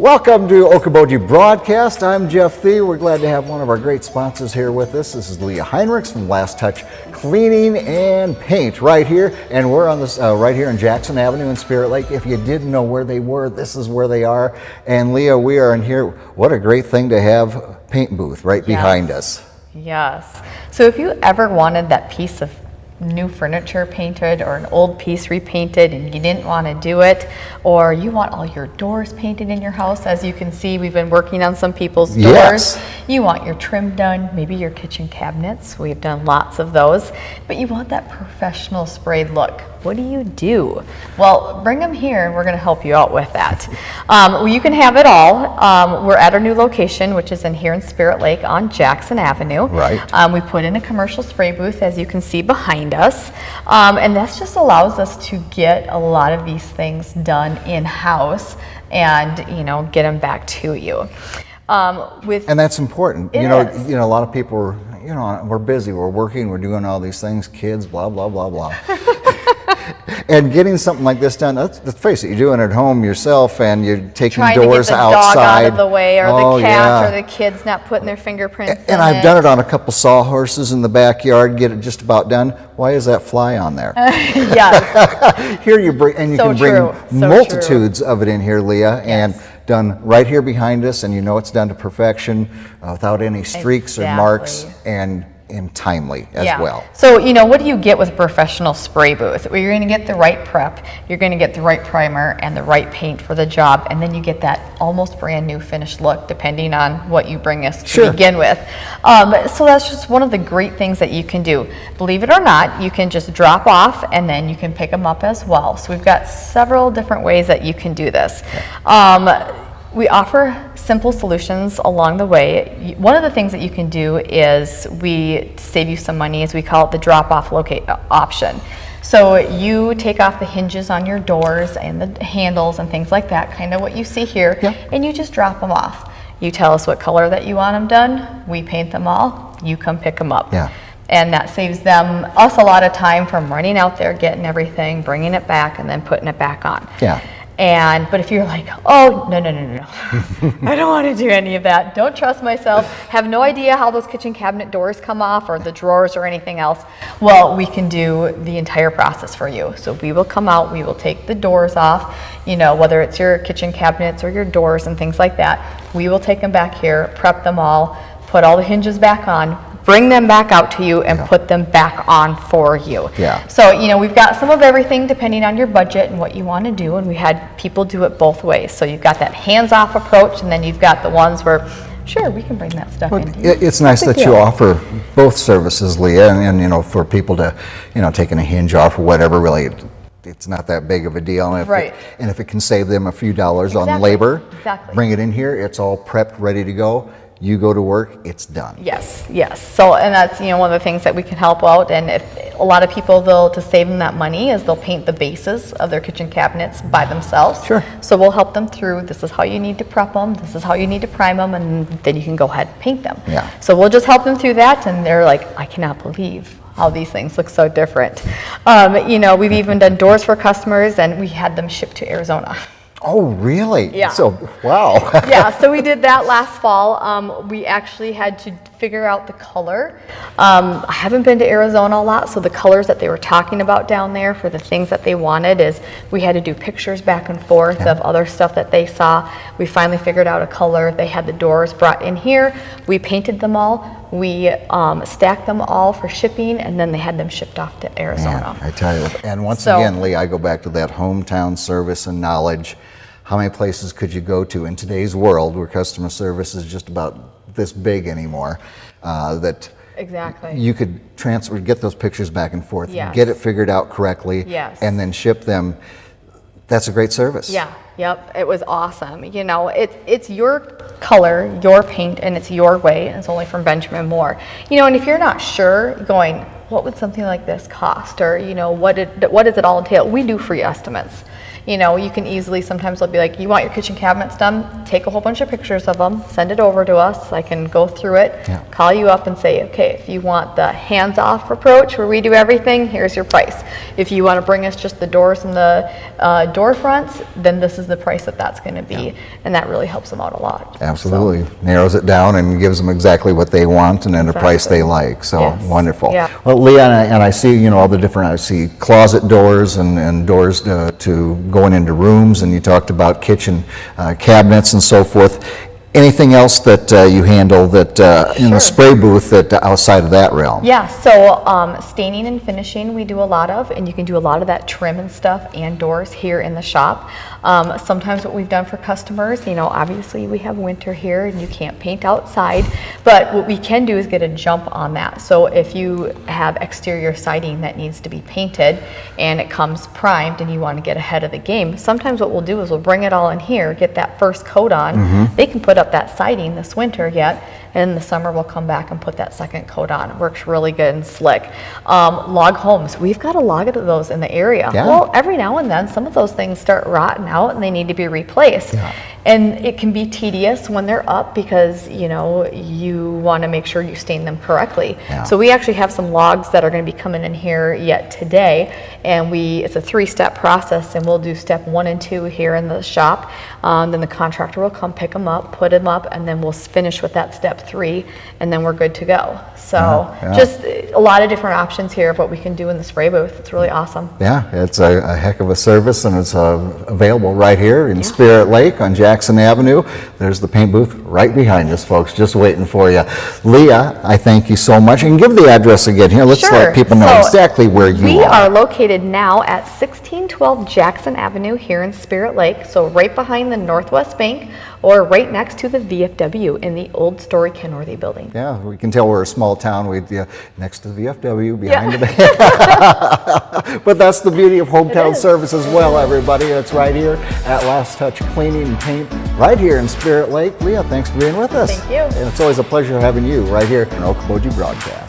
Welcome to Okoboji Broadcast. I'm Jeff Thie. We're glad to have one of our great sponsors here with us. This is Leah Heinrichs from Last Touch Cleaning and Paint right here. And we're on this right here in Jackson Avenue in Spirit Lake. If you didn't know where they were, this is where they are. And Leah, we are in here. What a great thing to have a paint booth right behind us. Yes. So if you ever wanted that piece of new furniture painted or an old piece repainted and you didn't want to do it, or you want all your doors painted in your house, as you can see, we've been working on some people's doors. Yes. You want your trim done, maybe your kitchen cabinets, we've done lots of those, but you want that professional sprayed look. What do? Well, bring them here and we're going to help you out with that. Well, you can have it all. We're at our new location, which is here in Spirit Lake on Jackson Avenue. Right. We put in a commercial spray booth, as you can see behind us, and that just allows us to get a lot of these things done in-house and get them back to you. And that's important. It is. A lot of people are, we're busy, we're working, we're doing all these things, kids, blah, blah, blah, blah. And getting something like this done, let's face it, you're doing it at home yourself and you're taking doors outside. Trying to get the dog out of the way, or the cat, yeah. or the kids not putting their fingerprints in And I've it. done it on a couple sawhorses in the backyard, get it just about done. Why is that fly on there? Yes. Here you bring, and you So can bring true. So multitudes of it in here, Leah, and Yes. done right here behind us, and it's done to perfection without any streaks or marks, and timely as well. So, what do you get with a professional spray booth? Well, you're going to get the right prep, you're going to get the right primer and the right paint for the job, and then you get that almost brand new finished look depending on what you bring us to begin with. So that's just one of the great things that you can do. Believe it or not, you can just drop off and then you can pick them up as well. So we've got several different ways that you can do this. We offer simple solutions along the way. One of the things that you can do is to save you some money, is we call it the drop-off option. So you take off the hinges on your doors and the handles and things like that, kind of what you see here, and you just drop them off. You tell us what color that you want them done, we paint them all, you come pick them up. Yeah. And that saves us a lot of time from running out there, getting everything, bringing it back, and then putting it back on. Yeah. But if you're like, oh, no, I don't want to do any of that, don't trust myself, have no idea how those kitchen cabinet doors come off or the drawers or anything else, well, we can do the entire process for you. So we will come out, we will take the doors off, whether it's your kitchen cabinets or your doors and things like that, we will take them back here, prep them all, put all the hinges back on, bring them back out to you and put them back on for you. Yeah. So, we've got some of everything depending on your budget and what you want to do, and we had people do it both ways. So you've got that hands-off approach, and then you've got the ones where, sure, we can bring that stuff in. It's nice that you offer both services, Leah, and for people to, taking a hinge off or whatever, really, it's not that big of a deal. And if it can save them a few dollars on labor, bring it in here, it's all prepped, ready to go. You go to work, it's done. Yes. So, and that's, one of the things that we can help out. And if a lot of people, to save them that money, is they'll paint the bases of their kitchen cabinets by themselves. Sure. So we'll help them through, this is how you need to prep them, this is how you need to prime them, and then you can go ahead and paint them. Yeah. So we'll just help them through that, and they're like, I cannot believe how these things look so different. We've even done doors for customers, and we had them shipped to Arizona. Oh, really? Yeah. So, wow. Yeah, so we did that last fall. We actually had to figure out the color. I haven't been to Arizona a lot, so the colors that they were talking about down there for the things that they wanted is we had to do pictures back and forth of other stuff that they saw. We finally figured out a color. They had the doors brought in here. We painted them all. We stacked them all for shipping, and then they had them shipped off to Arizona. Man, I tell you, and once again, Lee, I go back to that hometown service and knowledge. How many places could you go to in today's world where customer service is just about this big anymore, that you could get those pictures back and forth, get it figured out correctly, and then ship them. That's a great service. Yeah. Yep, it was awesome. It's your color, your paint, and it's your way, and it's only from Benjamin Moore. And if you're not sure, what would something like this cost, or what does it all entail? We do free estimates. you know, you can easily, sometimes they'll be like, you want your kitchen cabinets done? Take a whole bunch of pictures of them, send it over to us. I can go through it, call you up and say, okay, if you want the hands-off approach where we do everything, here's your price. If you want to bring us just the doors and the door fronts, then this is the price that's going to be, and that really helps them out a lot. Absolutely. So, narrows it down and gives them exactly what they want and then a price they like. So wonderful. Yeah. Well, Leah, and I see, you know, all the different, I see closet doors and doors to going into rooms, and you talked about kitchen cabinets and so forth. Anything else that you handle that in the spray booth that outside of that realm? Yeah, so staining and finishing we do a lot of, and you can do a lot of that trim and stuff and doors here in the shop. Sometimes what we've done for customers, you know, obviously we have winter here and you can't paint outside, but what we can do is get a jump on that. So if you have exterior siding that needs to be painted and it comes primed and you want to get ahead of the game, sometimes what we'll do is we'll bring it all in here, get that first coat on. They can put up that siding this winter yet, and in the summer we'll come back and put that second coat on. It works really good and slick. Log homes, we've got a lot of those in the area. Well, every now and then some of those things start rotting out and they need to be replaced. And it can be tedious when they're up because, you know, you want to make sure you stain them correctly. So we actually have some logs that are going to be coming in here yet today, and it's a 3-step process, and we'll do step 1 and 2 here in the shop. Then the contractor will come pick them up, put them up, and then we'll finish with that step 3, and then we're good to go. So just a lot of different options here of what we can do in the spray booth. It's really awesome. Yeah, it's a heck of a service, and it's available right here in Spirit Lake on Jackson Avenue. There's the paint booth right behind us, folks, just waiting for you. Leah, I thank you so much. And give the address again here. Let's let people know exactly where you are. We are located now at 1612 Jackson Avenue here in Spirit Lake, so right behind the Northwest Bank, or right next to the VFW in the old Story Kenworthy building. Yeah, we can tell we're a small town. We're next to the VFW, behind the bank. But that's the beauty of hometown service as well, everybody. It's right here at Last Touch Cleaning and Paint, right here in Spirit Lake. Leah, thanks for being with us. Thank you. And it's always a pleasure having you right here on Okoboji Broadcast.